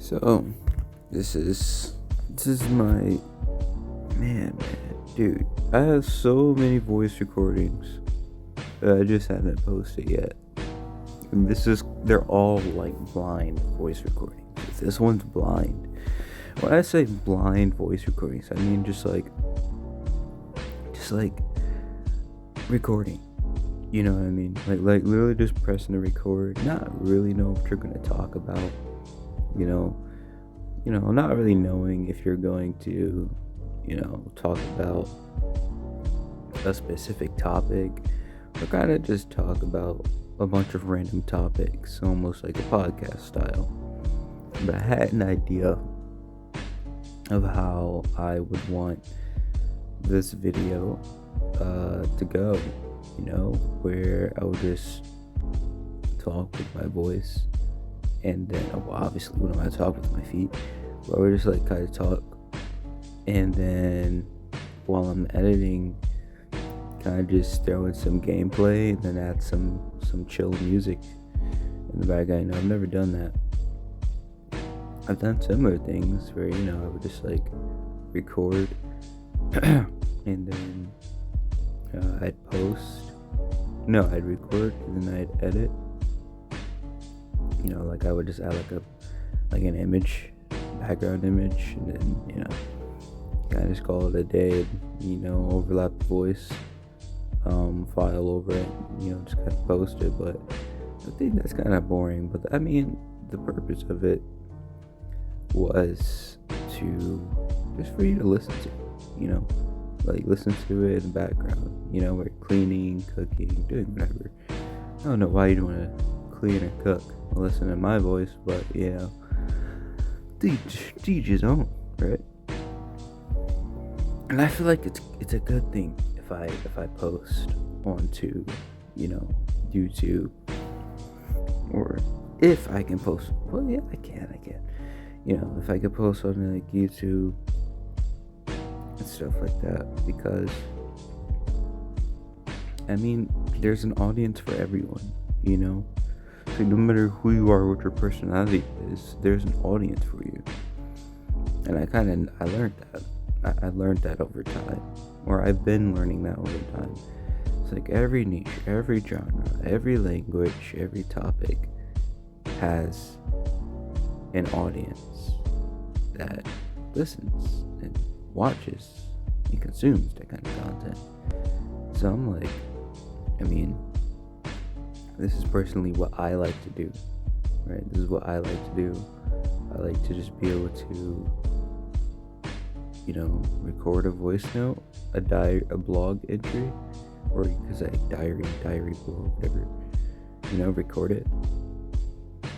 So, this is my dude. I have so many voice recordings that I just haven't posted yet. And they're all like blind voice recordings. This one's blind. When I say blind voice recordings, I mean just like recording. You know what I mean? Like literally just pressing the record, not really know what you're gonna talk about. You know, not really knowing if you're going to, talk about a specific topic or kind of just talk about a bunch of random topics, almost like a podcast style. But I had an idea of how I would want this video to go, where I would just talk with my voice, and then, well, obviously, when I talk with my feet, but I would just like kind of talk, and then while I'm editing, kind of just throw in some gameplay, and then add some chill music in the background. I've never done that. I've done similar things where I would just like record, and then I'd post. No, I'd record and then I'd edit. Like I would just add like an image, background image, and then kind of just call it a day. Overlap the voice file over it. Just kind of post it. But I think that's kind of boring. But I mean, the purpose of it was just for you to listen to. Like listen to it in the background. We're cleaning, cooking, doing whatever. I don't know why you'd want to clean or cook or listen to my voice, but teach his own, right? And I feel like it's a good thing if I post onto YouTube, or if I can post. Well, yeah, I can. If I could post on like YouTube and stuff like that, because I mean, there's an audience for everyone, So no matter who you are, what your personality is, there's an audience for you. And I learned that. I learned that over time, or I've been learning that over time. It's like every niche, every genre, every language, every topic has an audience that listens and watches and consumes that kind of content. So I'm like, this is personally what I like to do, right? This is what I like to do. I like to just be able to, record a voice note, a blog entry, or because I diary blog, whatever, record it.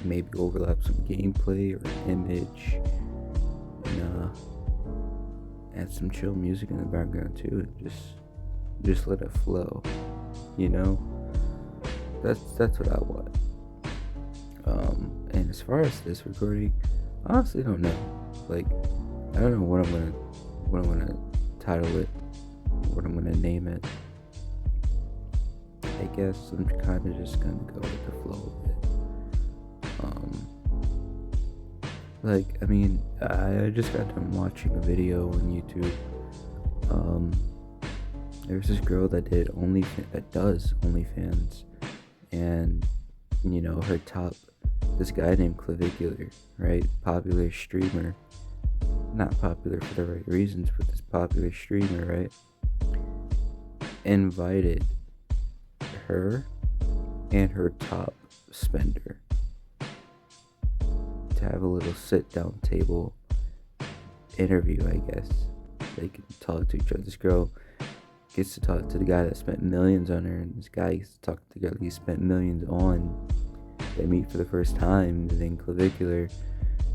Maybe overlap some gameplay or an image, and add some chill music in the background too, and just let it flow. That's what I want. And as far as this recording, I honestly don't know. Like, I don't know what I'm gonna title it, what I'm gonna name it. I guess I'm kind of just gonna go with the flow of it. I just got done watching a video on YouTube. There's this girl that does OnlyFans, and her top, this guy named Clavicular, right? Popular streamer, not popular for the right reasons, but this popular streamer, right? Invited her and her top spender to have a little sit down table interview, I guess. They can talk to each other. This girl gets to talk to the guy that spent millions on her, and this guy gets to talk to the girl he spent millions on. They meet for the first time, and then Clavicular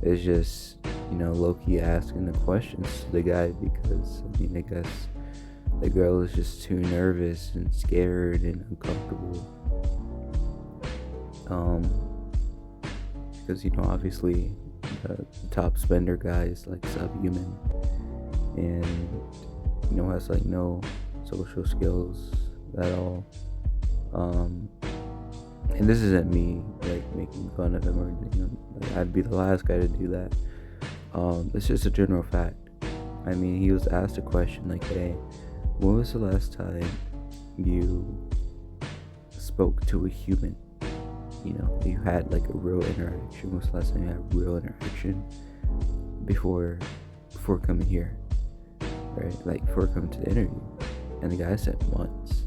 is just, low-key asking the questions to the guy, because, I guess the girl is just too nervous and scared and uncomfortable. Because, obviously, the top spender guy is, like, subhuman, and, has, like, no social skills at all. And this isn't me like making fun of him or anything. I'd be the last guy to do that. It's just a general fact. I mean, he was asked a question like, "Hey, when was the last time you spoke to a human? You had like a real interaction. When was the last time you had real interaction before coming here, right? Like before coming to the interview?" And the guy said months.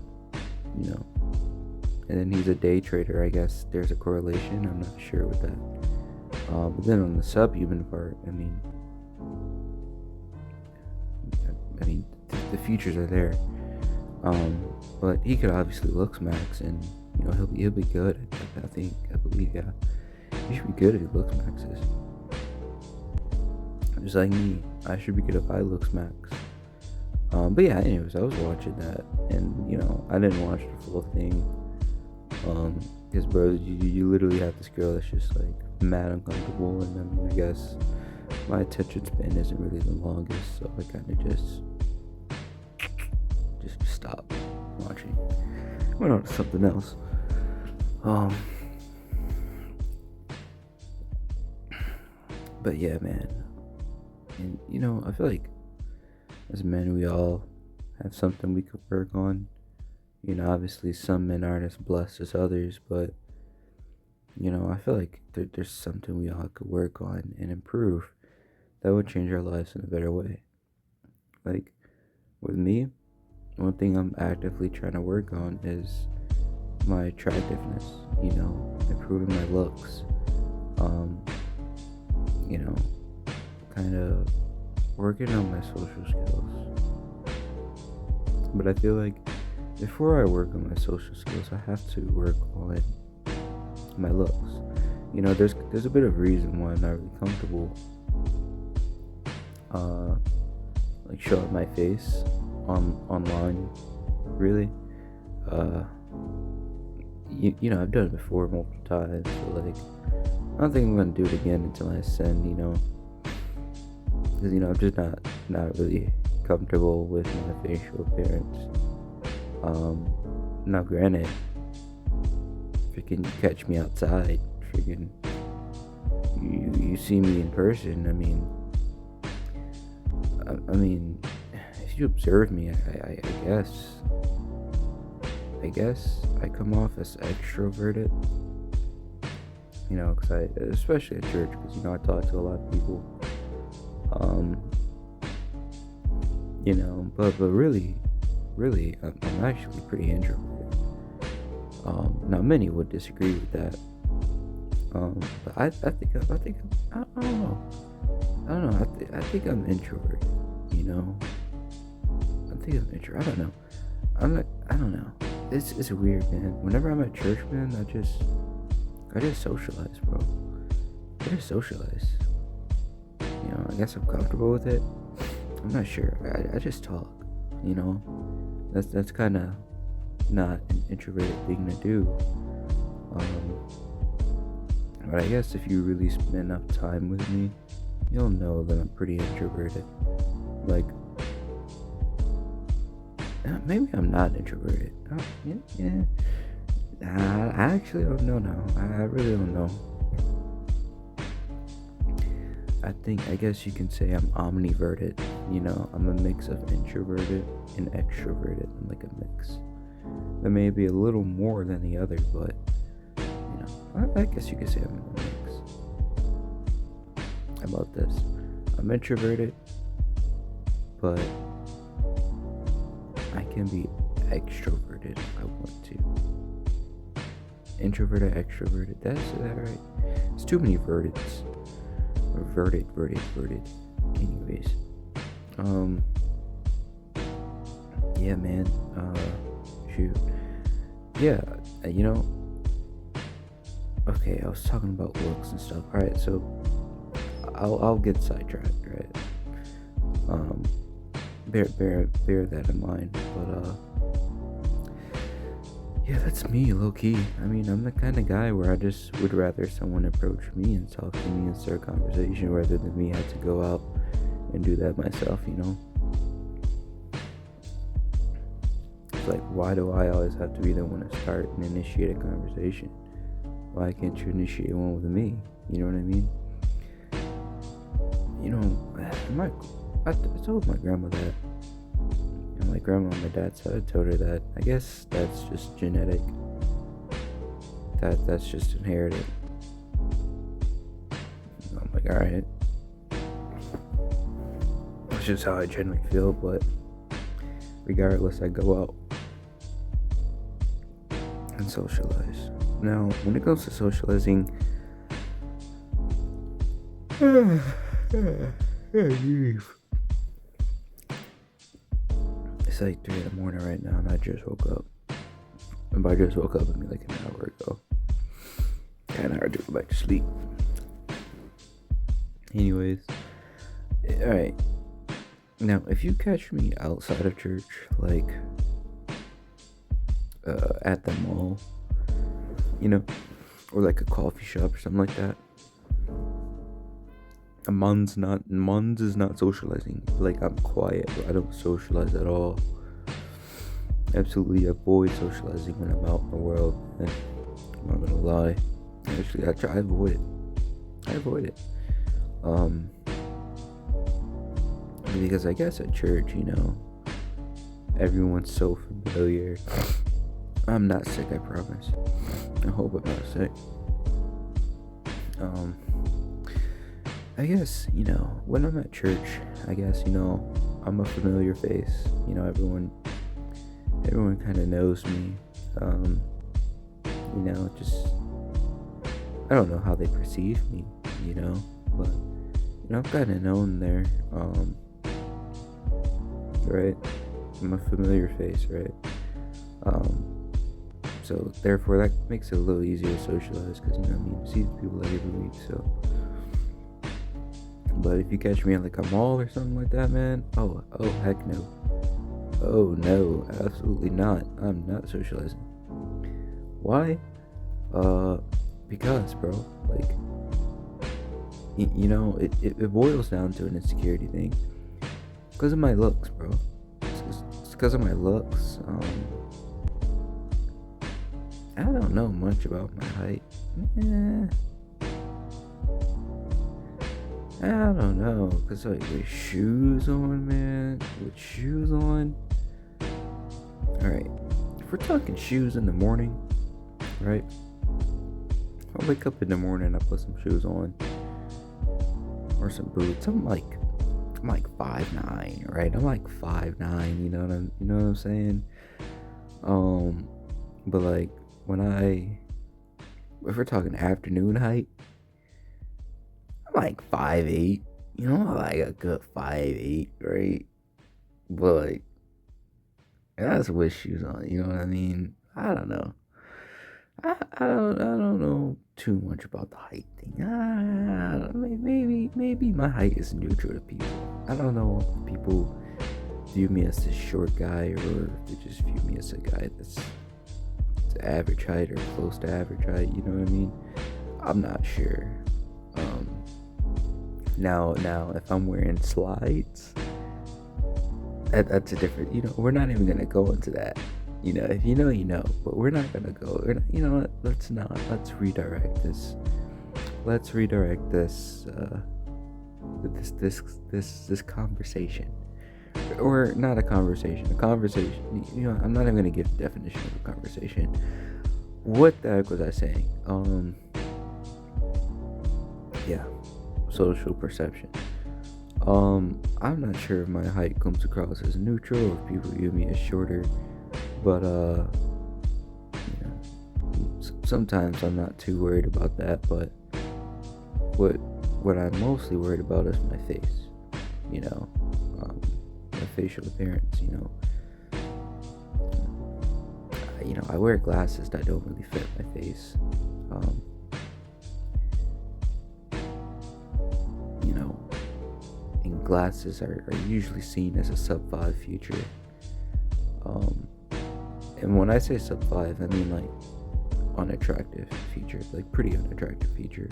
You know, and then he's a day trader. I guess there's a correlation. I'm not sure with that. But then on the subhuman part, the features are there. But he could obviously looks max, and he'll be good. I believe, yeah. He should be good if he looks maxes. Just like me, I should be good if I looks max. But yeah, anyways, I was watching that, and I didn't watch the full thing. Because bro, you literally have this girl that's just like mad uncomfortable, and I guess my attention span isn't really the longest, so I kind of just stopped watching. Went on to something else. But yeah, man, and I feel like as men we all have something we could work on. Obviously some men aren't as blessed as others, but I feel like there's something we all could work on and improve that would change our lives in a better way. Like with me, one thing I'm actively trying to work on is my attractiveness, improving my looks, kind of working on my social skills. But I feel like before I work on my social skills, I have to work on my looks. There's a bit of reason why I'm not really comfortable like showing my face online, really. I've done it before multiple times, but like I don't think I'm gonna do it again until I ascend, because I'm just not really comfortable with my facial appearance. Now granted, freaking you catch me outside, freaking you see me in person. I mean, if you observe me, I guess I come off as extroverted. Because especially at church, because I talk to a lot of people. But really, I'm actually pretty introverted. Now many would disagree with that. But I think I don't know. I think I'm introverted. I think I'm introverted. I don't know. I don't know. It's weird, man. Whenever I'm at church, man, I just socialize, bro. I just socialize. I guess I'm comfortable with it. I'm not sure. I just talk. That's kind of not an introverted thing to do. But I guess if you really spend enough time with me, you'll know that I'm pretty introverted. Like, maybe I'm not introverted. Yeah. I actually don't know now. I really don't know. I guess you can say I'm omniverted. I'm a mix of introverted and extroverted. I'm like a mix. There may be a little more than the other, but I guess you could say I'm a mix. How about this? I'm introverted, but I can be extroverted if I want to. Introverted, extroverted. That's that right? It's too many verdeds. Verded. Anyways, yeah, man. Shoot. Yeah, Okay, I was talking about looks and stuff. All right, so I'll get sidetracked, right? Bear that in mind. But yeah, that's me, low key. I'm the kind of guy where I just would rather someone approach me and talk to me and start a conversation rather than me have to go out and do that myself, It's like, why do I always have to be the one to start and initiate a conversation? Why can't you initiate one with me? You know what I mean? I told my grandma that. And my grandma on my dad's side, I told her that. I guess that's just genetic. That's just inherited. I'm like, alright. That's just how I generally feel, but regardless, I go out and socialize. Now, when it comes to socializing, it's like 3 in the morning right now, and I just woke up. And by just woke up, I mean like an hour ago. An hour to go back to sleep. Anyways, alright. Now, if you catch me outside of church, like at the mall, or like a coffee shop or something like that, Mons is not socializing. Like, I'm quiet. I don't socialize at all. Absolutely avoid socializing when I'm out in the world. And I'm not gonna lie. Actually, I avoid it. Because I guess at church, everyone's so familiar. I'm not sick, I promise. I hope I'm not sick. I guess, when I'm at church, I guess, I'm a familiar face. Everyone kind of knows me. Just, I don't know how they perceive me, but, I'm kind of known there, right? I'm a familiar face, right? So therefore that makes it a little easier to socialize, because, you see people like every week, so. But if you catch me at like a mall or something like that, man, oh heck no. Oh no, absolutely not. I'm not socializing. Why? Because, bro, like, it boils down to an insecurity thing. Because of my looks, bro. It's because of my looks. I don't know much about my height. I don't know, cause like with shoes on, man, Alright, if we're talking shoes in the morning, right? I wake up in the morning, I put some shoes on, or some boots. I'm like 5'9", right? I'm like 5'9", you know what I'm saying? But like if we're talking afternoon height, I'm like 5'8", like a good 5'8", right? But like, that's with shoes on, you know what I mean? I don't know. I don't know too much about the height thing. Maybe my height is neutral to people. I don't know if people view me as a short guy, or if they just view me as a guy that's average height or close to average height, you know what I mean? I'm not sure. Now if I'm wearing slides, that's a different, we're not even gonna go into that. If you know, but we're not gonna go. You know what? Let's redirect this. This conversation, or not a conversation. I'm not even gonna give a definition of a conversation. What the heck was I saying? Yeah, social perception. I'm not sure if my height comes across as neutral, or if people view me as shorter. But sometimes I'm not too worried about that. But what I'm mostly worried about is my face. My facial appearance. I wear glasses that don't really fit my face. And glasses are usually seen as a sub 5 feature. And when I say sub 5, I mean like unattractive feature, like pretty unattractive feature.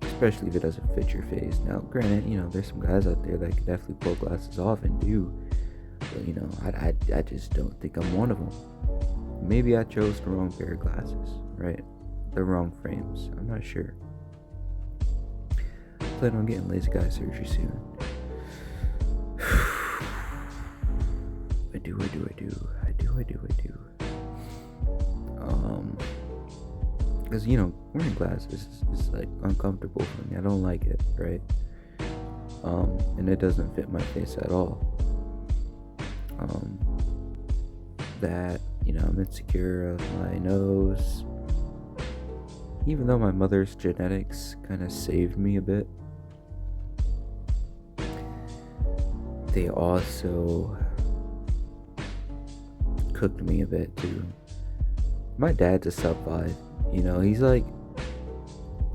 Especially if it doesn't fit your face. Now, granted, there's some guys out there that can definitely pull glasses off and do. But I just don't think I'm one of them. Maybe I chose the wrong pair of glasses, right? The wrong frames. I'm not sure. plan on getting laser eye surgery soon. I do. Because, wearing glasses is like uncomfortable for me. I don't like it, right? And it doesn't fit my face at all. That, I'm insecure of my nose. Even though my mother's genetics kind of saved me a bit, they also cooked me a bit too. My dad's a sub 5.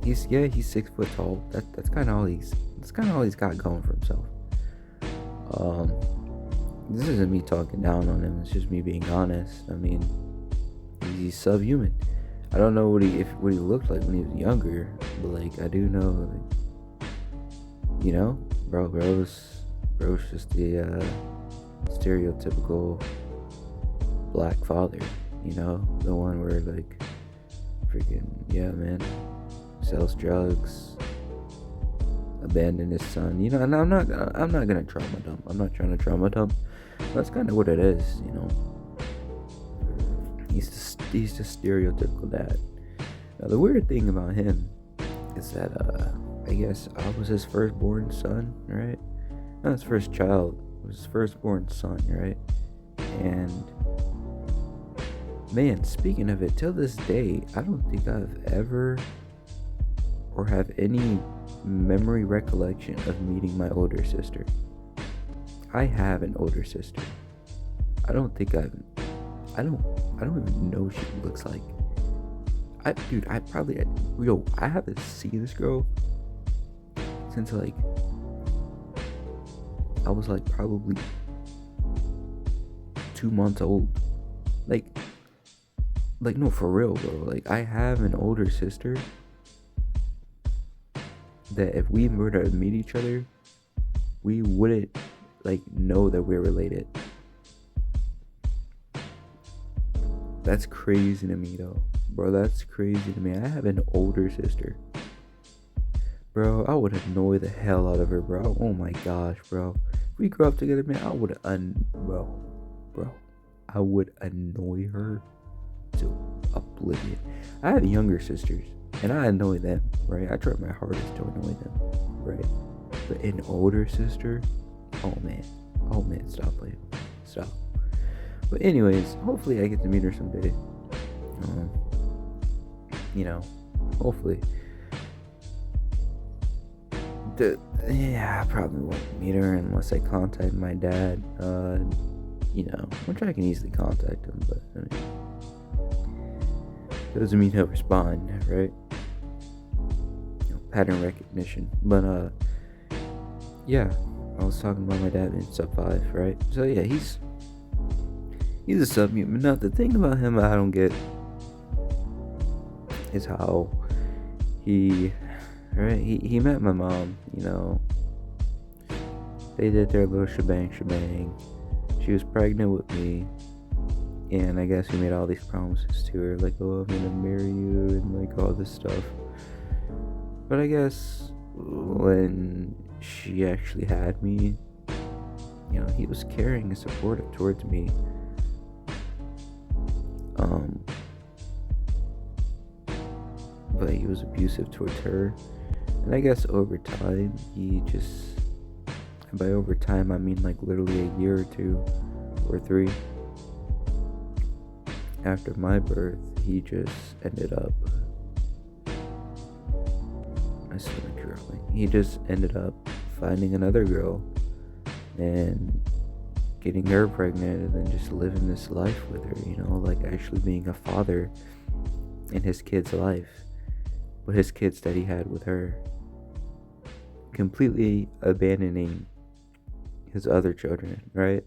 He's 6 foot tall. That's kind of all he's got going for himself. This isn't me talking down on him. It's just me being honest. I mean, he's subhuman. I don't know what he looked like when he was younger, but like I do know, bro's just the stereotypical black father. The one where like freaking sells drugs, abandoned his son. And I'm not gonna trauma dump. I'm not trying to trauma dump. That's kind of what it is. He's the stereotypical dad. Now the weird thing about him is that I guess I was his firstborn son, right? Not his first child. It was his firstborn son, right? And man, speaking of it, till this day, I don't think I've ever or have any memory recollection of meeting my older sister. I have an older sister. I don't even know what she looks like. I haven't seen this girl since like I was like probably 2 months old. Like no, for real, bro. Like I have an older sister that if we were to meet each other, we wouldn't like know that we're related. That's crazy to me though, bro. That's crazy to me. I have an older sister, bro. I would annoy the hell out of her, bro. Oh my gosh, bro. If we grew up together, man, I would I would annoy her to oblivion. I have younger sisters, and I annoy them, right? I try my hardest to annoy them, right? But an older sister, oh man, stop playing, stop. But anyways, hopefully I get to meet her someday. Hopefully. I probably won't meet her unless I contact my dad. Which I can easily contact him, but I mean, doesn't mean he'll respond, right? Pattern recognition. But I was talking about my dad being sub 5, right? So yeah, he's a subhuman. Now the thing about him I don't get is how he met my mom. They did their little shebang. She was pregnant with me, and I guess he made all these promises to her, like, oh, I'm gonna marry you and like all this stuff. But I guess when she actually had me, he was caring and supportive towards me. But he was abusive towards her. And I guess over time, by over time, I mean like literally a year or 2 or 3 after my birth, he just ended up, he just ended up finding another girl and getting her pregnant, and then just living this life with her, like actually being a father in his kid's life, but his kids that he had with her, completely abandoning his other children, right?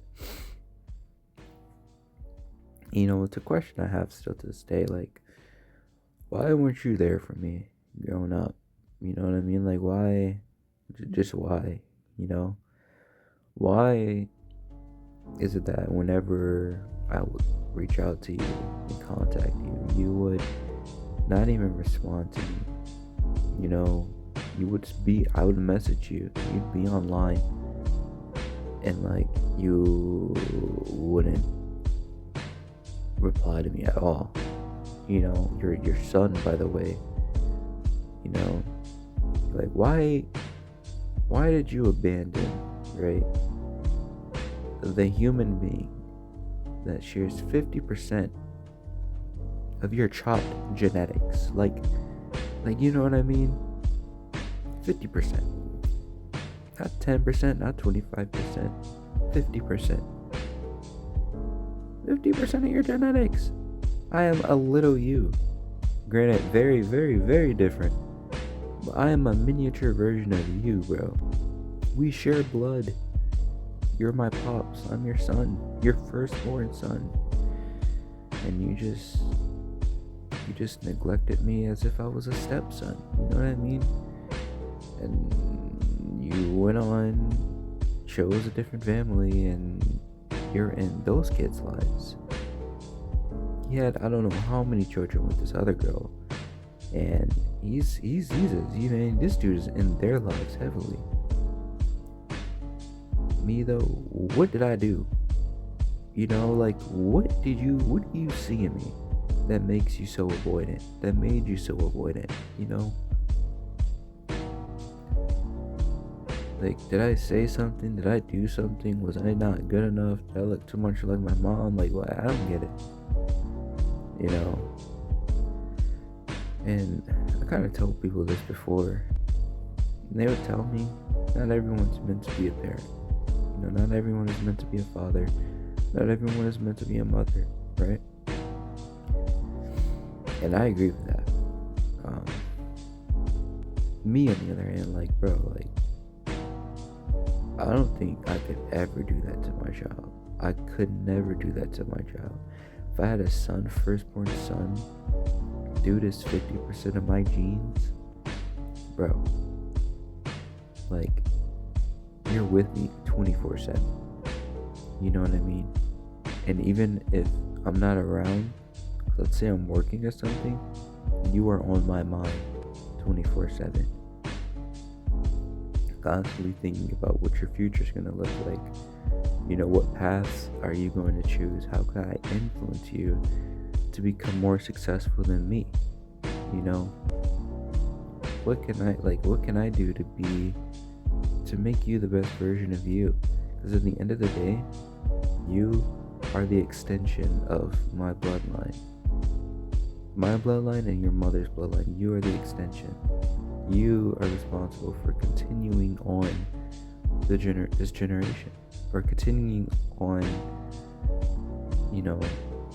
It's a question I have still to this day, like, why weren't you there for me growing up? You know what I mean? Like, why? Just why? Why is it that whenever I would reach out to you and contact you, you would not even respond to me? I would message you, you'd be online, and like you wouldn't reply to me at all. Your son, by the way, you know, like why did you abandon, right, the human being that shares 50% of your chopped genetics? Like, you know what I mean? 50%. Not 10%, not 25%. 50%. 50% of your genetics. I am a little you. Granted, very, very, very different. But I am a miniature version of you, bro. We share blood. You're my pops. I'm your son. Your firstborn son. And you just neglected me as if I was a stepson. You know what I mean? And you went on, chose a different family, and you're in those kids' lives. He had, I don't know how many children with this other girl, and he's this dude is in their lives heavily. Me though, what did I do? Like, what do you see in me that makes you so avoidant, that made you so avoidant? Like, did I say something? Did I do something? Was I not good enough? Did I look too much like my mom? Like, what? I don't get it. And I kind of told people this before, and they would tell me, not everyone's meant to be a parent. Not everyone is meant to be a father. Not everyone is meant to be a mother, right? And I agree with that. Me, on the other hand, like, bro, like, I don't think I could ever do that to my child. I could never do that to my child. If I had a son, firstborn son, dude is 50% of my genes, bro, like, you're with me 24/7. You know what I mean? And even if I'm not around, let's say I'm working or something, you are on my mind 24/7. Constantly thinking about what your future's gonna look like. What paths are you going to choose? How can I influence you to become more successful than me? What can I do to make you the best version of you? Because at the end of the day, you are the extension of my bloodline. My bloodline and your mother's bloodline. You are the extension. You are responsible for continuing on this generation, or continuing on,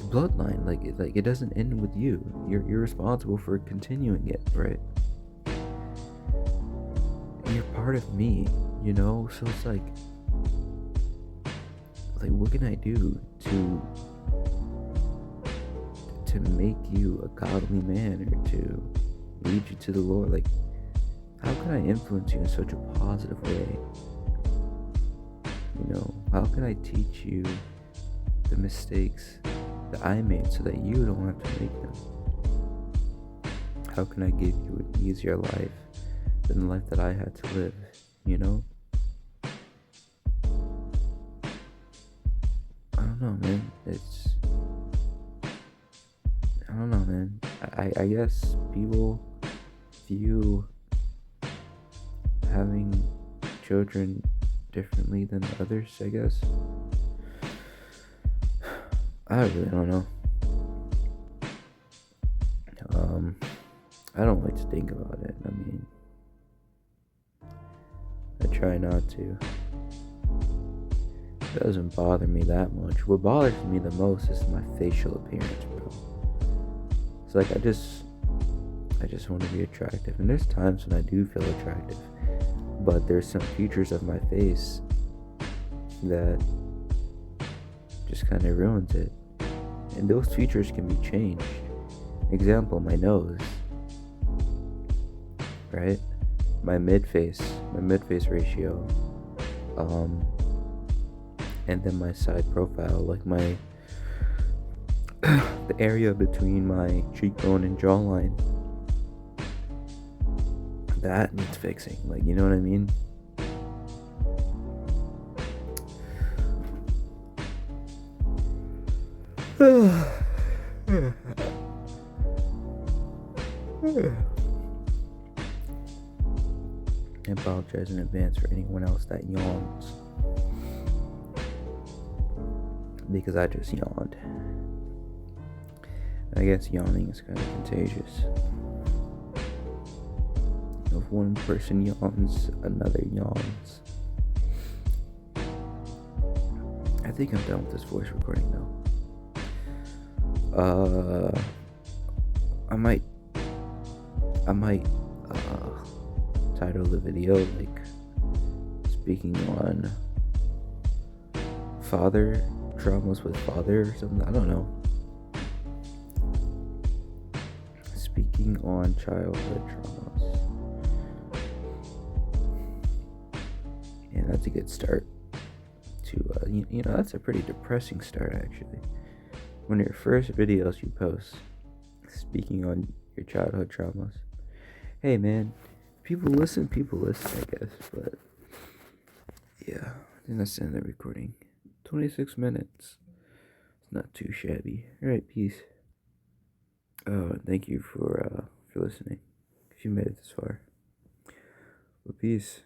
bloodline. Like it doesn't end with you. You're responsible for continuing it, right? You're part of me, so it's like what can I do to make you a godly man, or to lead you to the Lord? Like, how can I influence you in such a positive way? How can I teach you the mistakes that I made so that you don't have to make them? How can I give you an easier life than the life that I had to live? I don't know, man. I don't know, man. I guess people view having children differently than others, I guess. I really don't know. I don't like to think about it. I mean, I try not to. It doesn't bother me that much. What bothers me the most is my facial appearance, bro. It's like I just want to be attractive, and there's times when I do feel attractive, but there's some features of my face that just kind of ruins it, and those features can be changed. Example, my nose, right? My mid-face ratio, and then my side profile, like my the area between my cheekbone and jawline. that needs fixing. Like, you know what I mean? I apologize in advance for anyone else that yawns, because I just yawned. I guess yawning is kind of contagious. If one person yawns, another yawns. I think I'm done with this voice recording though. I might title the video like speaking on father traumas with father or something. I don't know. Speaking on childhood traumas. Yeah, that's a good start to you know, that's a pretty depressing start actually. One of your first videos you post speaking on your childhood traumas. Hey man, people listen, I guess, but yeah, I think that's the end of the recording. 26 minutes. It's not too shabby. Alright, peace. Oh, thank you for listening. If you made it this far. Well, peace.